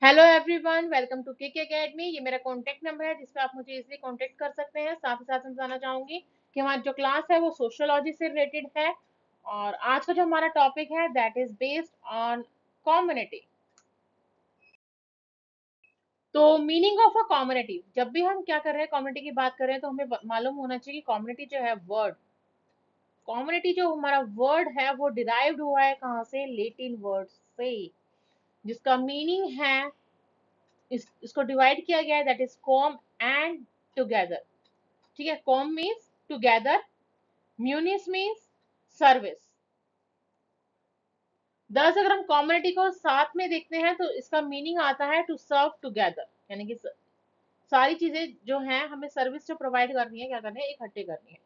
Hello everyone, welcome to KK academy. ये मेरा contact number है जिस पे आप मुझे इजीली कॉन्टैक्ट कर सकते हैं। साथ ही साथ मैं बताना चाहूंगी कि हमारी जो क्लास है वो सोशियोलॉजी से रिलेटेड है और आज का जो हमारा टॉपिक है that is based on community. तो मीनिंग ऑफ अ कम्युनिटी, जब भी हम क्या कर रहे हैं कम्युनिटी की बात कर रहे हैं तो हमें मालूम होना चाहिए कि कम्युनिटी जो है वर्ड, कम्युनिटी जो हमारा वर्ड है वो डिराइव्ड हुआ है कहाँ से? लैटिन वर्ड से, जिसका मीनिंग है इसको डिवाइड किया गया है that is com and together. ठीक है, com means together, म्यूनिस means service. दस अगर हम कम्युनिटी को साथ में देखते हैं तो इसका मीनिंग आता है टू सर्व टुगेदर, यानी कि सारी चीजें जो हैं हमें सर्विस जो प्रोवाइड करनी है, क्या करनी है? इकट्ठे करनी है।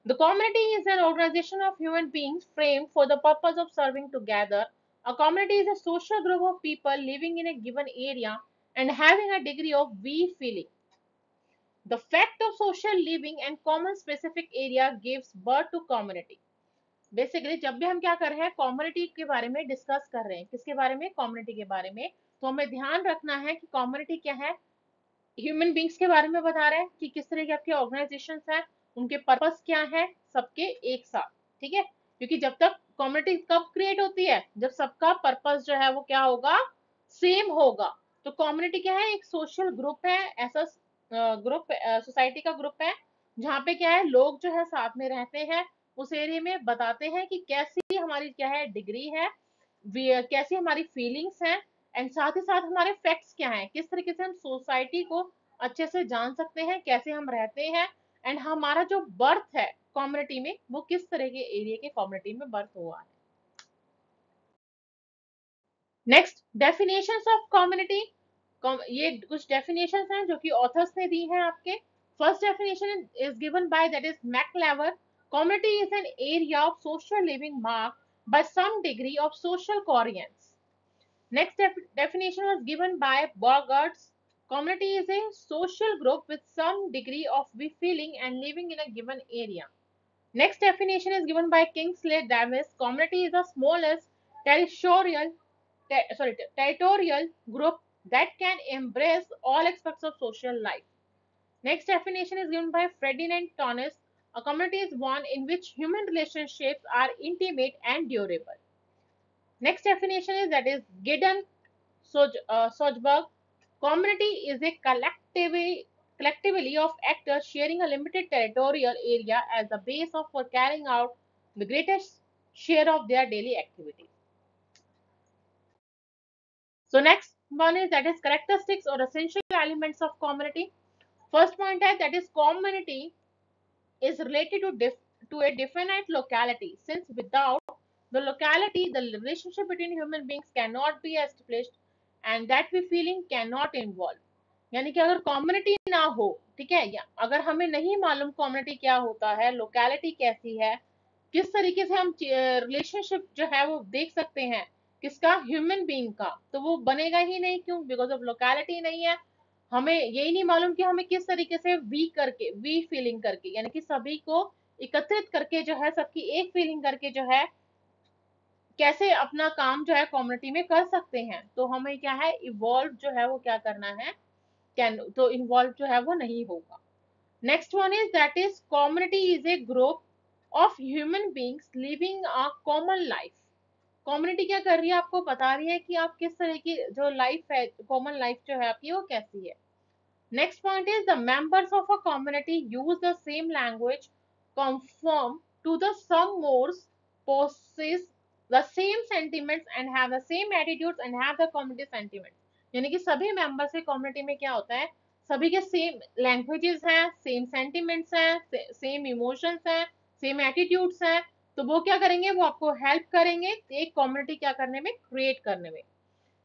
The community is an organization of human beings framed for the purpose of serving together. A community is a social group of people living in a given area and having a degree of we feeling. The fact of social living and common specific area gives birth to community. Basically जब भी हम क्या कर रहे हैं community के बारे में डिस्कस कर रहे हैं, किसके बारे में? कम्युनिटी के बारे में। तो हमें ध्यान रखना है कि कम्युनिटी क्या है? ह्यूमन बींग्स के बारे में बता रहे हैं कि किस तरह के आपके ऑर्गेनाइजेशंस हैं, उनके पर्पस क्या है, सबके एक साथ। ठीक है, क्योंकि जब तक कम्युनिटी कब क्रिएट होती है? जब सबका पर्पस जो है वो क्या होगा? सेम होगा। तो कम्युनिटी क्या है? एक सोशल ग्रुप है, ऐसा ग्रुप, सोसाइटी का ग्रुप है जहाँ पे क्या है लोग जो है साथ में रहते हैं, उस एरिया में बताते हैं कि कैसी हमारी क्या है डिग्री है, कैसी हमारी फीलिंग्स हैं, एंड साथ ही साथ हमारे फैक्ट्स क्या हैं, किस तरीके से हम सोसाइटी को अच्छे से जान सकते हैं, कैसे हम रहते हैं, एंड हमारा जो बर्थ है कम्युनिटी में वो किस तरह के एरिया के कम्युनिटी में बर्थ हुआ है। Next, definitions of community. ये कुछ डेफिनेशंस हैं जो कि ऑथर्स ने दी हैं आपके। First definition is given by that is MacIver. Community is an area of social living marked by some degree of social coherence. Next definition was given by Bogarts. Community is a social group with some degree of we feeling and living in a given area. Next definition is given by Kingsley Davis. Community is the smallest territorial territorial group that can embrace all aspects of social life. Next definition is given by Ferdinand Tonis. A community is one in which human relationships are intimate and durable. Next definition is that is Gideon Sojberg. Community is a collectively of actors sharing a limited territorial area as the base of for carrying out the greatest share of their daily activities. So next one is that is characteristics or essential elements of community. First point is that is community is related to a definite locality, since without the locality the relationship between human beings cannot be established and that we feeling cannot involve. यानी कि अगर community ना हो, ठीक है, या अगर हमें नहीं मालूम कम्युनिटी क्या होता है, लोकेलिटी कैसी है, किस तरीके से हम रिलेशनशिप जो है वो देख सकते हैं किसका? ह्यूमन बीइंग का, तो वो बनेगा ही नहीं। क्यों? बिकॉज ऑफ लोकेलिटी नहीं है। हमें यही नहीं मालूम कि हमें किस तरीके से वी करके, वी फीलिंग करके, यानी कि सभी को एकत्रित करके जो है, सबकी एक फीलिंग करके जो है कैसे अपना काम जो है कम्युनिटी में कर सकते हैं। तो हमें क्या है इवॉल्व जो है वो क्या करना है, कैन तो इन्वॉल्व जो है वो नहीं होगा। Next one is that is community is a group of human beings living a common life. Community क्या कर रही है? आपको बता रही है कि आप किस तरह की जो लाइफ है, कॉमन लाइफ जो है आपकी वो कैसी है। Next point is the members of a community use the same language, conform to the some mores, possess the same sentiments and have the same attitudes and have the community sentiments. यानी कि सभी members के community में क्या होता है? सभी के सेम लैंग्वेजेस हैं, सेम सेंटिमेंट्स हैं, सेम इमोशंस हैं, सेम एटीट्यूड्स हैं। तो वो क्या करेंगे? वो आपको हेल्प करेंगे एक कम्युनिटी क्या करने में, क्रिएट करने में।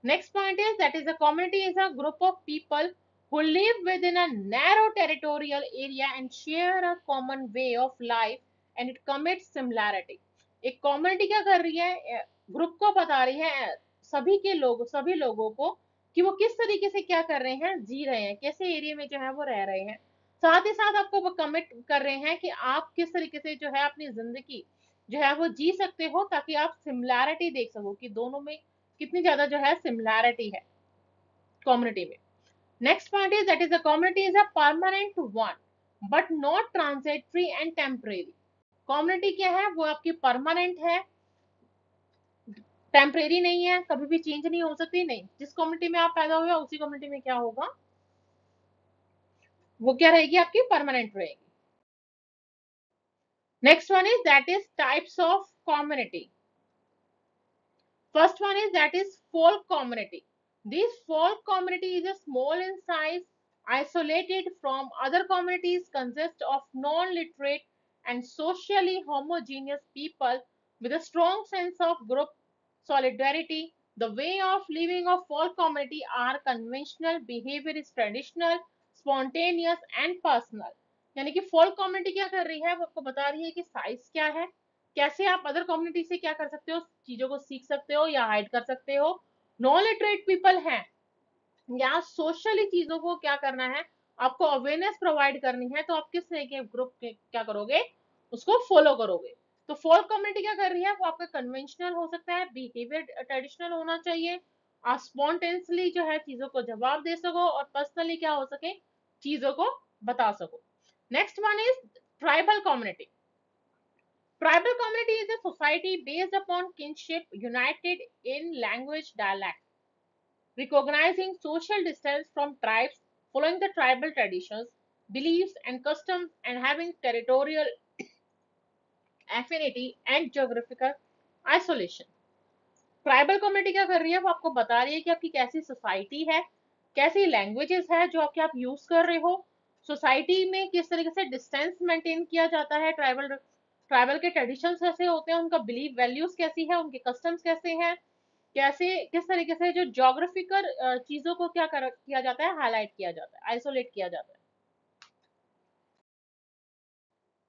Next point is that is a community is a group of people who live within a narrow territorial area and share a common way of life and it commits similarity. एक community क्या कर रही है? Group को बता रही है, सभी लोगों को कि वो किस तरीके से क्या कर रहे हैं, जी रहे हैं, कैसे एरिया में जो है वो रह रहे हैं। साथ ही साथ आपको वो कमिट कर रहे हैं कि आप किस तरीके से जो है अपनी जिंदगी जो है वो जी सकते हो, ताकि आप सिमिलैरिटी देख सको कि दोनों में कितनी ज्यादा जो है सिमिलैरिटी है। कम्युनिटी में। Next point is that is the community is a permanent one but not transitory and temporary. Community क्या है, वो आपकी परमानेंट है, टेम्परेरी नहीं है, कभी भी चेंज नहीं हो सकती। नहीं, जिस कम्युनिटी में आप पैदा हुए उसी कम्युनिटी में क्या होगा, वो क्या रहेगी, आपकी परमानेंट रहेगी। Next one is that is types of community. First one is that is folk community. This folk community is a small in size, isolated from other communities, consists of non-literate and socially homogeneous people with a strong sense of group solidarity. The way of living of folk community are conventional, behavior is traditional, spontaneous and personal. यानी कि folk community क्या कर रही है, वो आपको बता रही है कि साइज क्या है, कैसे आप अदर कम्युनिटी से क्या कर सकते हो, चीजों को सीख सकते हो या हाइड कर सकते हो। नॉन लिटरेट पीपल हैं, या सोशली चीजों को क्या करना है, आपको अवेयरनेस प्रोवाइड करनी है, तो आप किस तरह के ग्रुप के क्या करोगे, उसको फॉलो करोगे। तो फोल्क कम्युनिटी क्या कर रही है, वो आपका कन्वेंशनल हो सकता है, बिहेवियर ट्रेडिशनल होना चाहिए, आप स्पॉन्टेनियसली जो है चीजों को जवाब दे सको, और पर्सनली क्या हो सके, चीजों को बता सको। Next one is tribal community. Tribal community is a society based upon kinship, united in language dialect, recognizing social distance from tribes, following the tribal traditions, beliefs, and customs, and having territorial affinity and geographical isolation. Tribal community क्या कर रही है, वो आपको बता रही है कि आपकी कैसी सोसाइटी है, कैसी लैंग्वेजेस है जो आपके आप यूज कर रहे हो, सोसाइटी में किस तरीके से डिस्टेंस मेंटेन किया जाता है, ट्राइबल ट्राइबल के ट्रेडिशंस कैसे होते हैं, उनका बिलीफ वैल्यूज कैसी है, उनके कस्टम्स कैसे हैं, कैसे किस तरीके से जो जोग्राफिकल चीजों को किया जाता है, हाईलाइट किया जाता है, आइसोलेट किया जाता है।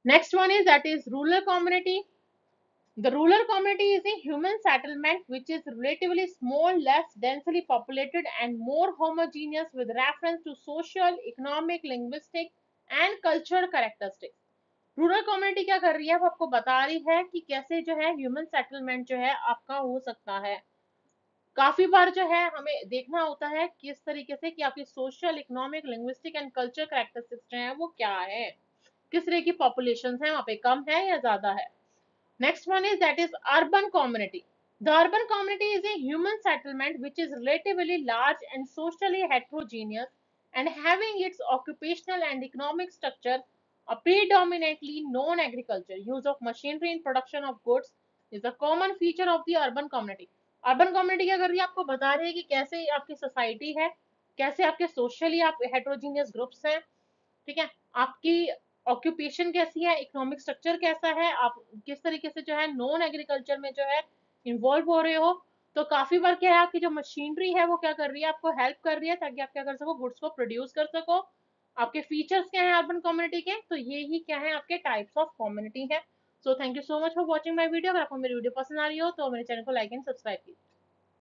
Next one is that is rural community. The rural community is a human settlement which is relatively small, less densely populated, and more homogeneous with reference to social, economic, linguistic, and cultural characteristics. Rural community क्या कर रही है, वो आपको बता रही है कि कैसे जो है ह्यूमन सेटलमेंट जो है आपका हो सकता है। काफी बार जो है हमें देखना होता है किस तरीके से कि आपकी social, economic, linguistic and culture characteristics जो है वो क्या है, किस तरह की पॉपुलेशन है वहाँ पे, कम है या ज्यादा है। Next one is that is urban community. The urban community is a human settlement which is relatively large and socially heterogeneous, and having its occupational and economic structure a predominantly non-agriculture use of machinery in production of goods is a common feature of the urban community. Urban community क्या कर रही है, आपको बता रही है कि कैसे आपकी सोसाइटी है, कैसे आपके सोशली आप हेट्रोजीनियस ग्रुप्स हैं, ठीक है, आपकी ऑक्यूपेशन कैसी है, इकोनॉमिक स्ट्रक्चर कैसा है, आप किस तरीके से जो है नॉन एग्रीकल्चर में जो है इन्वॉल्व हो रहे हो। तो काफी बार क्या है, आपकी जो मशीनरी है वो क्या कर रही है, आपको हेल्प कर रही है ताकि आप क्या कर सको, गुड्स को प्रोड्यूस कर सको। आपके फीचर्स क्या है अर्बन कम्युनिटी के, तो ये ही क्या है आपके टाइप्स ऑफ कम्युनिटी है। So thank you so much for watching my video. अगर आपको मेरी वीडियो पसंद आ रही हो तो मेरे चैनल को लाइक एंड सब्सक्राइब कीजिए।